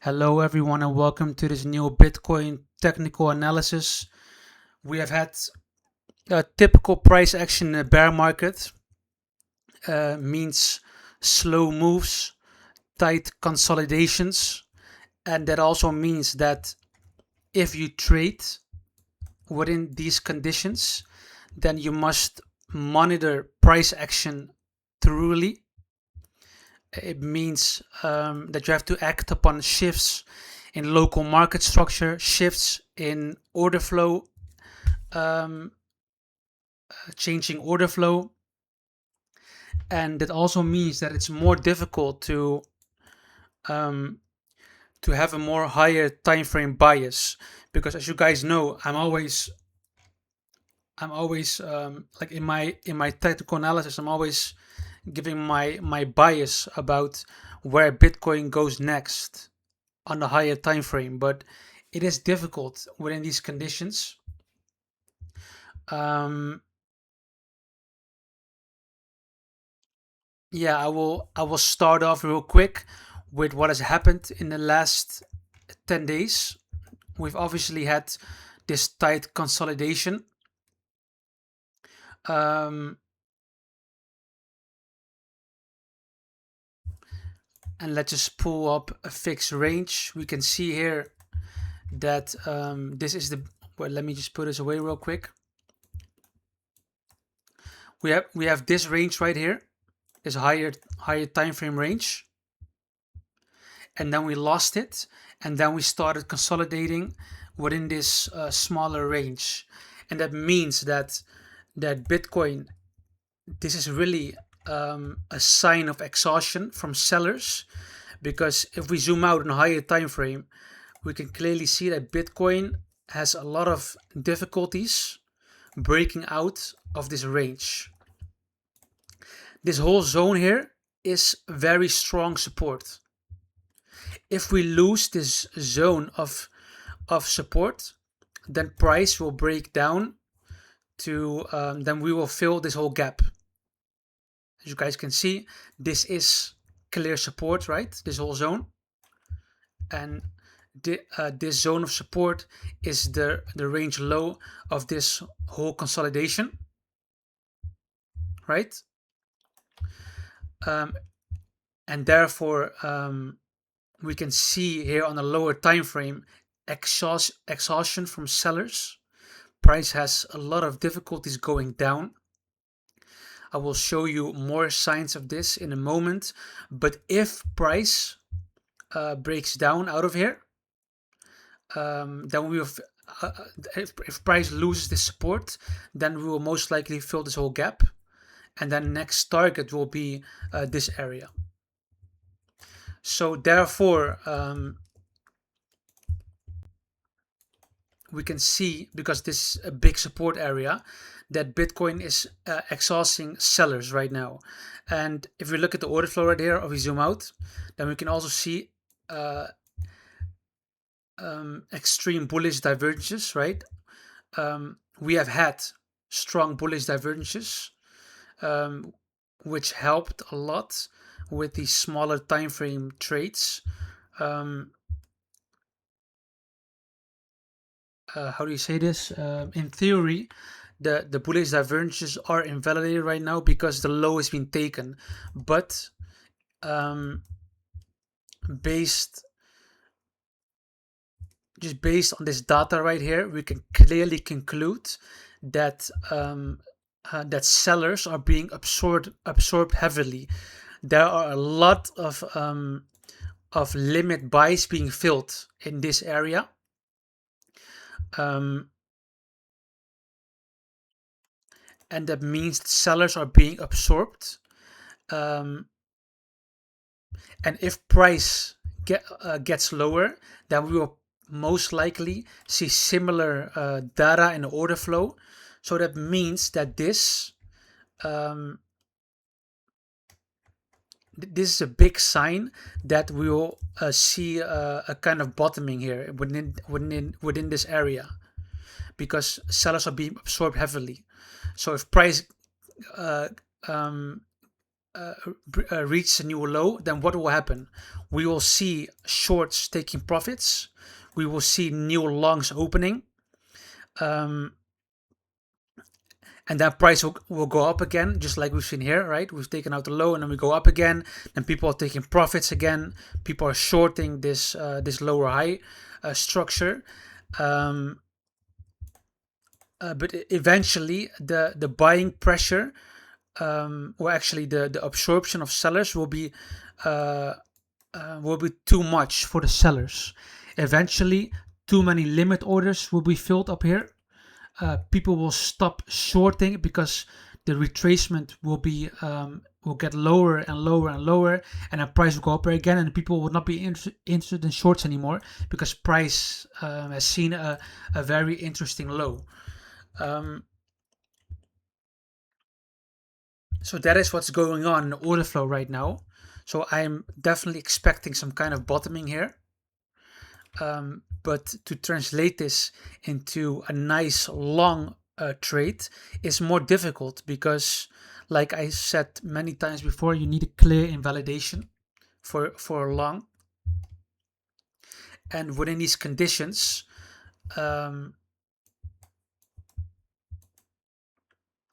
Hello, everyone, and welcome to this new Bitcoin technical analysis. We have had a typical price action in the bear market, means slow moves, tight consolidations, and that also means that if you trade within these conditions, then you must monitor price action thoroughly. It means that you have to act upon shifts in local market structure, shifts in order flow, um, changing order flow, and that also means that it's more difficult um, to have a more higher time frame bias, because as you guys know, I'm always like in my technical analysis, I'm always giving my bias about where Bitcoin goes next on the higher time frame, but it is difficult within these conditions. Um, yeah, I will start off real quick with what has happened in the last 10 days. We've obviously had this tight consolidation. Um, and let's just pull up a fixed range. We can see here that this is the, well, let me just put this away real quick. We have this range right here, this higher time frame range, and then we lost it, and then we started consolidating within this smaller range, and that means that Bitcoin, this is really a sign of exhaustion from sellers, because if we zoom out on a higher time frame, we can clearly see that Bitcoin has a lot of difficulties breaking out of this range. This whole zone here is very strong support. If we lose this zone of support, then price will break down to then we will fill this whole gap. As you guys can see, this is clear support, right? This whole zone, and this zone of support is the range low of this whole consolidation, right? And therefore we can see here on a lower time frame exhaustion from sellers. Price has a lot of difficulties going down. I will show you more signs of this in a moment, but if price breaks down out of here, then we will if price loses this support, then we will most likely fill this whole gap, and then next target will be this area. So therefore we can see, because this is a big support area, that Bitcoin is exhausting sellers right now. And if we look at the order flow right here, or we zoom out, then we can also see extreme bullish divergences, right? We have had strong bullish divergences, which helped a lot with these smaller time frame trades. How do you say this? In theory, the bullish divergences are invalidated right now because the low has been taken, but based on this data right here, we can clearly conclude that that sellers are being absorbed heavily. There are a lot of limit buys being filled in this area. And that means that sellers are being absorbed. And if price gets lower, then we will most likely see similar data in the order flow. So that means that this is a big sign that we will see a kind of bottoming here within this area, because sellers are being absorbed heavily. So if price reaches a new low, then what will happen? We will see shorts taking profits. We will see new longs opening. And that price will go up again, just like we've seen here, right? We've taken out the low and then we go up again. And people are taking profits again. People are shorting this lower high structure. But eventually, the buying pressure, or actually the absorption of sellers will be too much for the sellers. Eventually, too many limit orders will be filled up here. People will stop shorting because the retracement will get lower and lower and lower, and the price will go up again, and people will not be interested in shorts anymore because price has seen a very interesting low. So that is what's going on in order flow right now. So I'm definitely expecting some kind of bottoming here. But to translate this into a nice long trade is more difficult because, like I said many times before, you need a clear invalidation for a long. And within these conditions,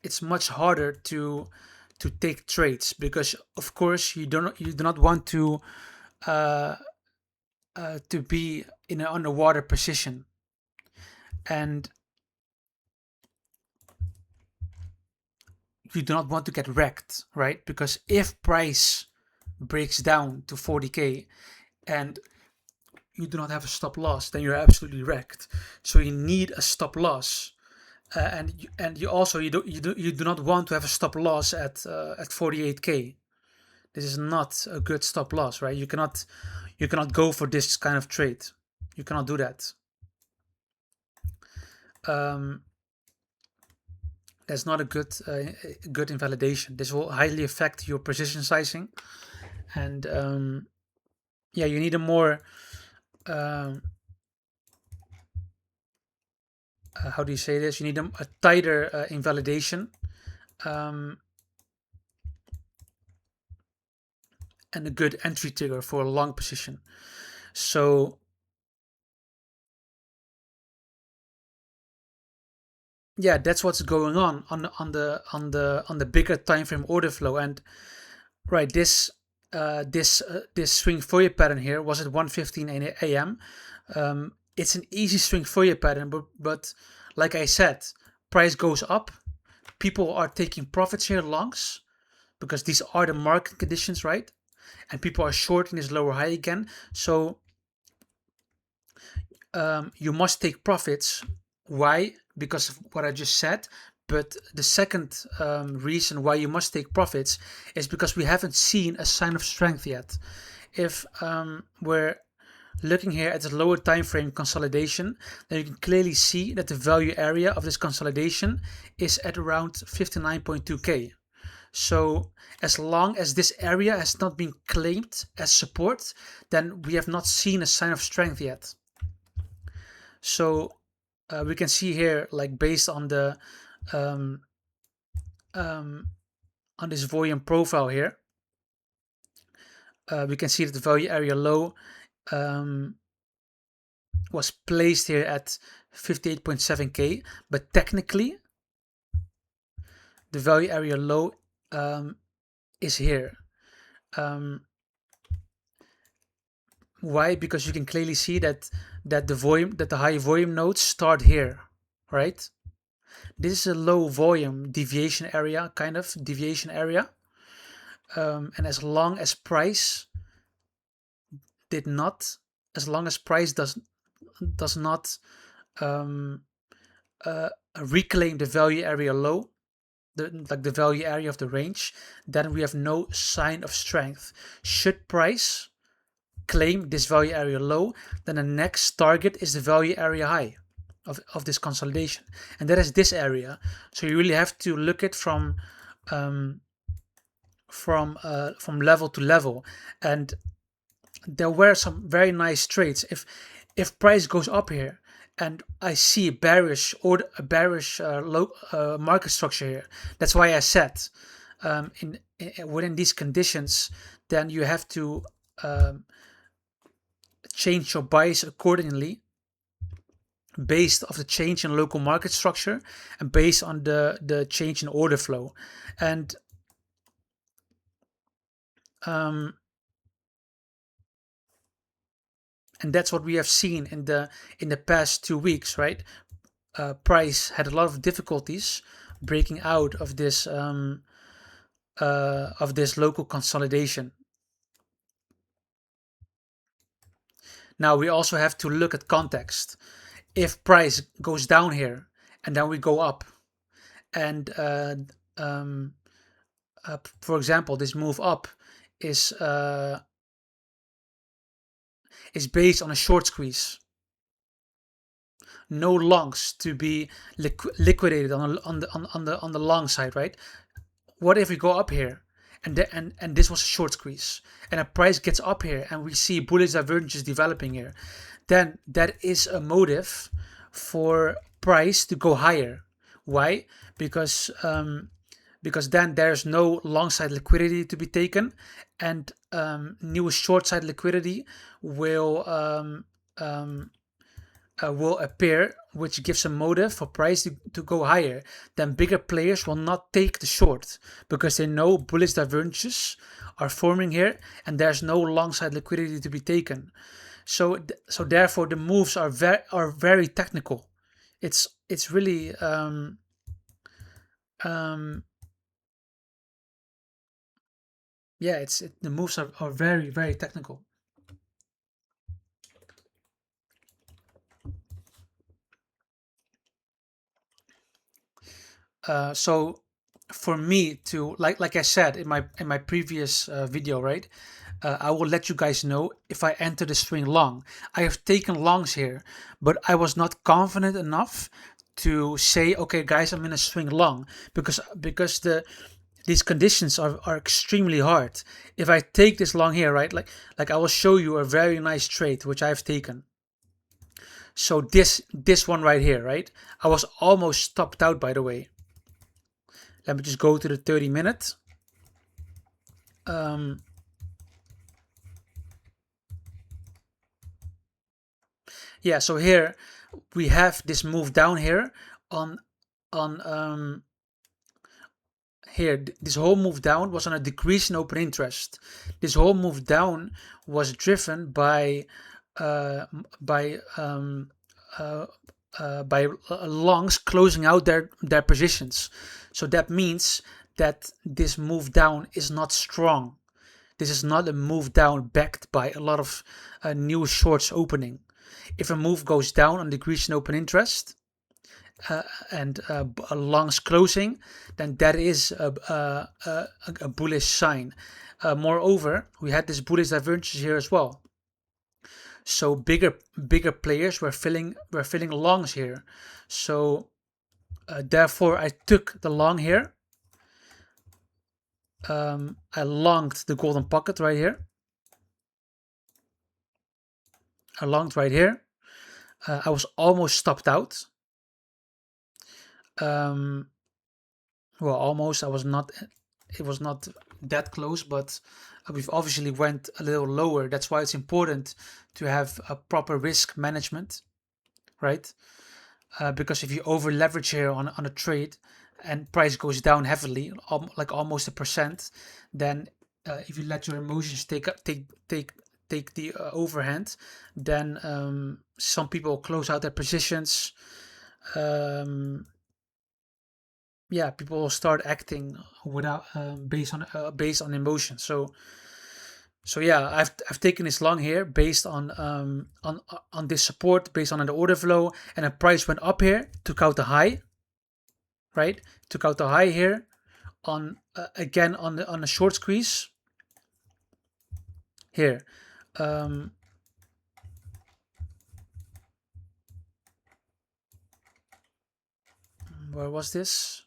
it's much harder to take trades because, of course, you do not want to be in an underwater position, and you do not want to get wrecked, right? Because if price breaks down to 40k and you do not have a stop loss, then you're absolutely wrecked. So you need a stop loss, and you also you do not want to have a stop loss at 48k. This is not a good stop loss, right? You cannot go for this kind of trade. You cannot do that. That's not a good invalidation. This will highly affect your position sizing, and yeah, you need a more how do you say this? You need a tighter invalidation, and a good entry trigger for a long position. So yeah, that's what's going on the bigger time frame order flow. And right, this swing Fourier pattern here was at 1:15 a.m. It's an easy swing Fourier pattern, but like I said, price goes up, people are taking profits here, longs, because these are the market conditions, right? And people are shorting this lower high again. So you must take profits. Why? Because of what I just said. But the second reason why you must take profits is because we haven't seen a sign of strength yet. If we're looking here at the lower time frame consolidation, then you can clearly see that the value area of this consolidation is at around 59.2k. So as long as this area has not been claimed as support, then we have not seen a sign of strength yet. So we can see here, like based on the on this volume profile here, we can see that the value area low was placed here at 58.7k, but technically the value area low is here. Why? Because you can clearly see that the high volume nodes start here, right? This is a low volume deviation area, kind of deviation area, and as long as price does not reclaim the value area low, the value area of the range, then we have no sign of strength. Should price claim this value area low, then the next target is the value area high of this consolidation, and that is this area. So you really have to look at from level to level. And there were some very nice trades. If price goes up here and I see a bearish market structure here, that's why I said within these conditions, then you have to um, change your bias accordingly based of the change in local market structure and based on the change in order flow. And um, and that's what we have seen in the past 2 weeks, right? Price had a lot of difficulties breaking out of this local consolidation. Now we also have to look at context. If price goes down here and then we go up, and um, for example, this move up is uh, is based on a short squeeze, no longs to be liquidated on the long side, right? What if we go up here and this was a short squeeze and a price gets up here and we see bullish divergences developing here, then that is a motive for price to go higher. Why? Because then there's no long side liquidity to be taken, and new short side liquidity will will appear, which gives a motive for price to go higher. Then bigger players will not take the short because they know bullish divergences are forming here and there's no long side liquidity to be taken. So therefore the moves are very technical. It's really um, yeah, the moves are very technical. So for me to, like I said in my previous video, right? I will let you guys know if I enter the swing long. I have taken longs here, but I was not confident enough to say, okay, guys, I'm in a swing long because these conditions are extremely hard. If I take this long here, right, like I will show you a very nice trade which I've taken. So this one right here, right? I was almost stopped out, by the way. Let me just go to the 30 minutes. Yeah, so here we have this move down here on on here. This whole move down was on a decrease in open interest. This whole move down was driven uh, by um, uh, by longs closing out their positions. So that means that this move down is not strong. This is not a move down backed by a lot of new shorts opening. If a move goes down on decrease in open interest and a longs closing, then that is a bullish sign. Moreover, we had this bullish divergence here as well. So bigger players were filling longs here. So therefore, I took the long here. I longed the golden pocket right here. I longed right here. I was almost stopped out. Um, well, almost. I was not. It was not that close, but we've obviously went a little lower. That's why it's important to have a proper risk management, right? Because if you over leverage here on a trade and price goes down heavily, like almost 1%, then if you let your emotions take the overhand, then some people close out their positions. Um, yeah, people will start acting without based on emotion. So yeah, I've taken this long here based on this support, based on the order flow, and the price went up here, took out the high, right? Took out the high here on again on the short squeeze here. Um, where was this?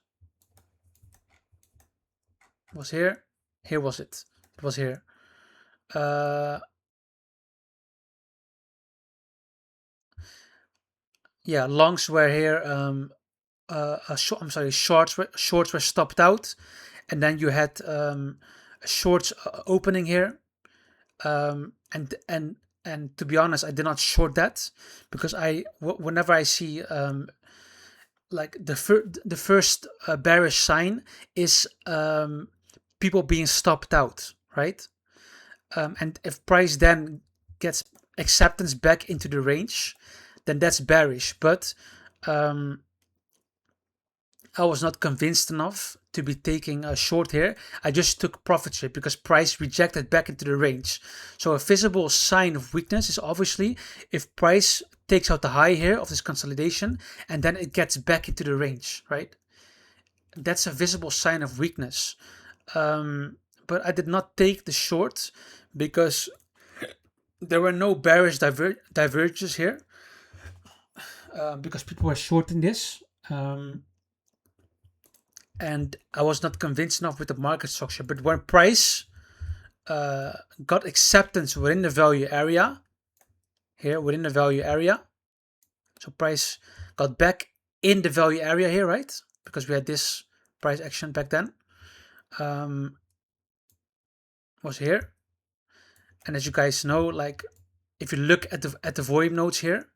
Was here? Here was it? It was here. Uh, yeah, longs were here. I'm sorry, shorts were stopped out, and then you had a short opening here, and to be honest, I did not short that because whenever I see like the first bearish sign is people being stopped out, right? And if price then gets acceptance back into the range, then that's bearish. But um, I was not convinced enough to be taking a short here. I just took profit share because price rejected back into the range. So a visible sign of weakness is obviously if price takes out the high here of this consolidation and then it gets back into the range, right? That's a visible sign of weakness. But I did not take the short because there were no bearish diverges here because people were shorting this. And I was not convinced enough with the market structure. But when price got acceptance within the value area, here within the value area, so price got back in the value area here, right? Because we had this price action back then, was here. And as you guys know, like if you look at the volume nodes here,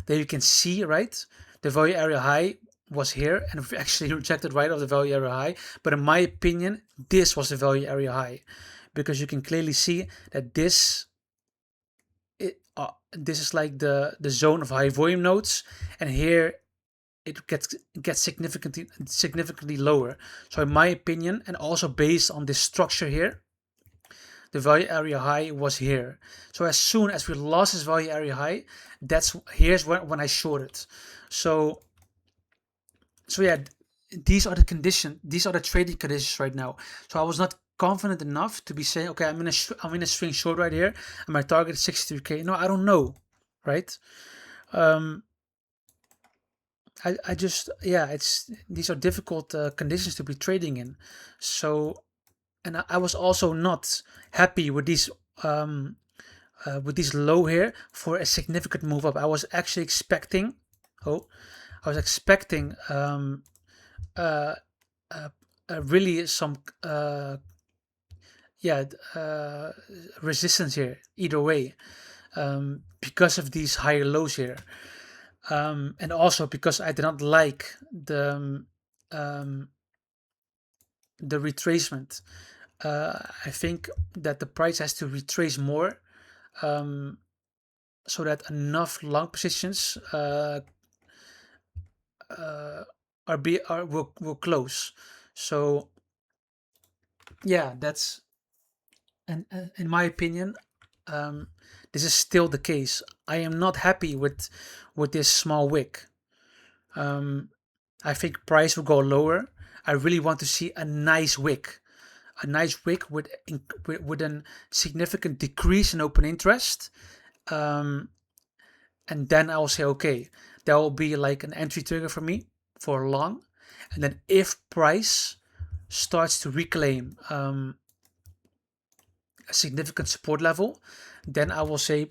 then you can see, right, the value area high was here and we actually rejected right off the value area high. But in my opinion, this was the value area high because you can clearly see that this is like the zone of high volume nodes, and here it gets significantly lower. So in my opinion, and also based on this structure here, the value area high was here. So as soon as we lost this value area high, here's when I shorted. So yeah, these are the conditions. These are the trading conditions right now. So I was not confident enough to be saying, okay, I'm in a swing short right here, and my target is 63k. No, I don't know, right? I just these are difficult conditions to be trading in. So, and I was also not happy with these low here for a significant move up. I was actually expecting. I was expecting really some resistance here either way, because of these higher lows here, and also because I did not like the retracement. I think that the price has to retrace more, so that enough long positions will close. So yeah, that's, and in my opinion, this is still the case. I am not happy with this small wick. I think price will go lower. I really want to see a nice wick, with a significant decrease in open interest, and then I will say, okay, that will be like an entry trigger for me for long. And then if price starts to reclaim a significant support level, then I will say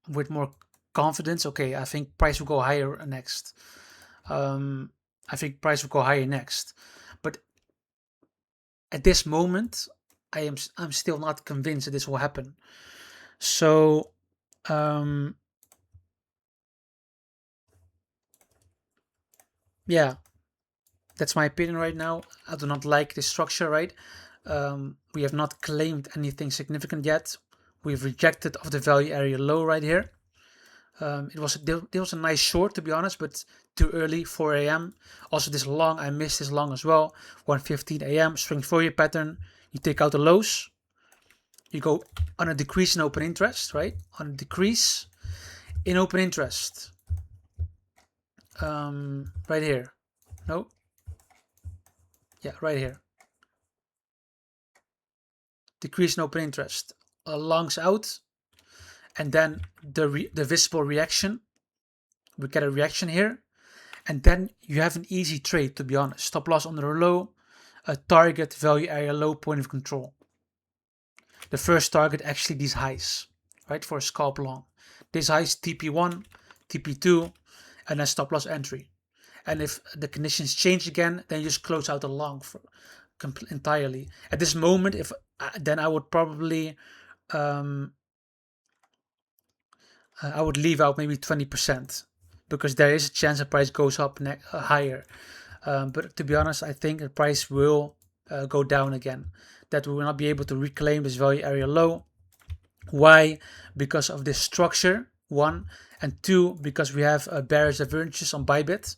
with more confidence, okay, I think price will go higher next. But at this moment, I'm still not convinced that this will happen. So yeah, that's my opinion right now. I do not like this structure, right? We have not claimed anything significant yet. We've rejected of the value area low right here. It was a nice short, to be honest, but too early, 4 a.m. Also this long, I missed this long as well. 1:15 a.m. swing Fourier pattern. You take out the lows. You go on a decrease in open interest, right? On a decrease in open interest. Right here. No. Yeah, right here. Decrease in open interest. Longs out. And then the visible reaction. We get a reaction here. And then you have an easy trade, to be honest. Stop loss under a low. A target value area low, point of control. The first target actually these highs, right? For a scalp long. This high is TP1, TP2, and then stop loss entry. And if the conditions change again, then you just close out the long, entirely. At this moment, if then I would probably I would leave out maybe 20% because there is a chance the price goes up higher. But to be honest, I think the price will go down again. That we will not be able to reclaim this value area low. Why? Because of this structure, one, and two, because we have bearish divergences on Bybit.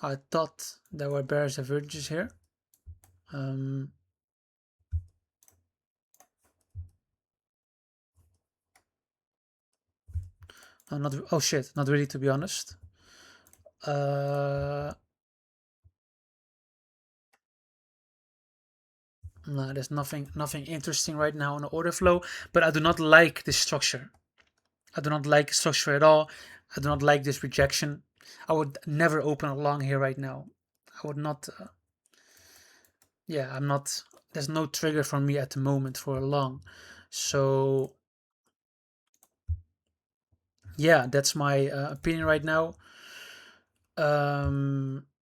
I thought there were bearish divergences here. No, not, oh shit, not really, to be honest. No, there's nothing interesting right now on the order flow, but I do not like this structure. I do not like structure at all. I do not like this rejection. I would never open a long here right now. I would not. Yeah, I'm not. There's no trigger for me at the moment for a long. So yeah, that's my opinion right now.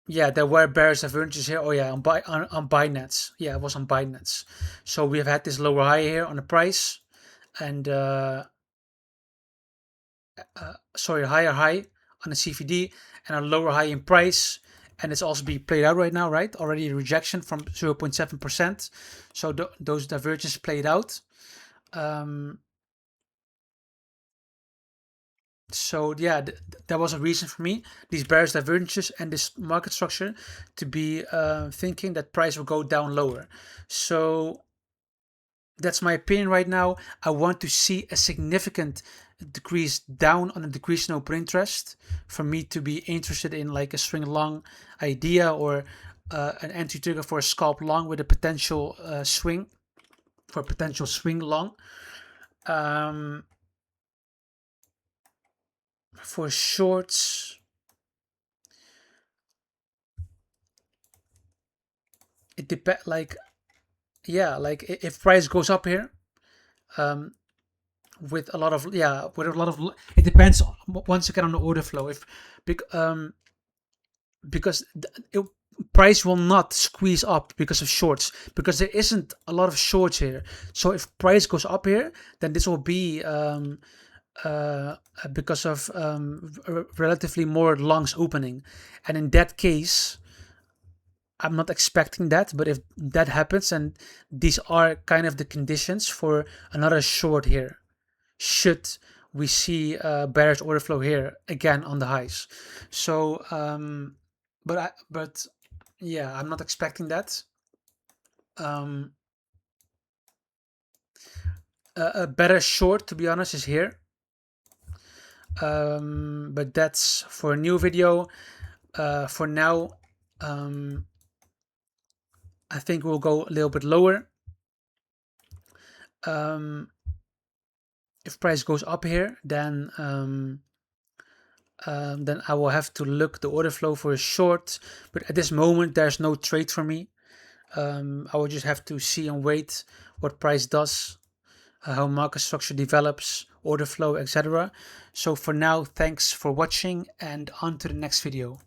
Yeah, there were bearish divergences here. Oh yeah, on Binance. Yeah, it was on Binance. So we have had this lower high here on the price, and sorry, higher high on the CVD and a lower high in price. And it's also being played out right now, right? Already a rejection from 0.7%. So those divergences played out. So yeah, that was a reason for me, these bearish divergences and this market structure, to be thinking that price will go down lower. So that's my opinion right now. I want to see a significant decrease down on the decrease in open interest for me to be interested in like a swing long idea, or an entry trigger for a scalp long with a potential swing, for a potential swing long. For shorts, it depends. Like, yeah, like if price goes up here, with a lot of, yeah, with a lot of, it depends once again on the order flow. If because price will not squeeze up because of shorts, because there isn't a lot of shorts here. So if price goes up here, then this will be because of relatively more longs opening, and in that case I'm not expecting that. But if that happens, and these are kind of the conditions for another short here, should we see bearish order flow here again on the highs. So but yeah, I'm not expecting that. A better short, to be honest, is here. But that's for a new video. For now, I think we'll go a little bit lower. If price goes up here, then I will have to look the order flow for a short. But at this moment, there's no trade for me. I will just have to see and wait what price does, how market structure develops, order flow, etc. So for now, thanks for watching, and on to the next video.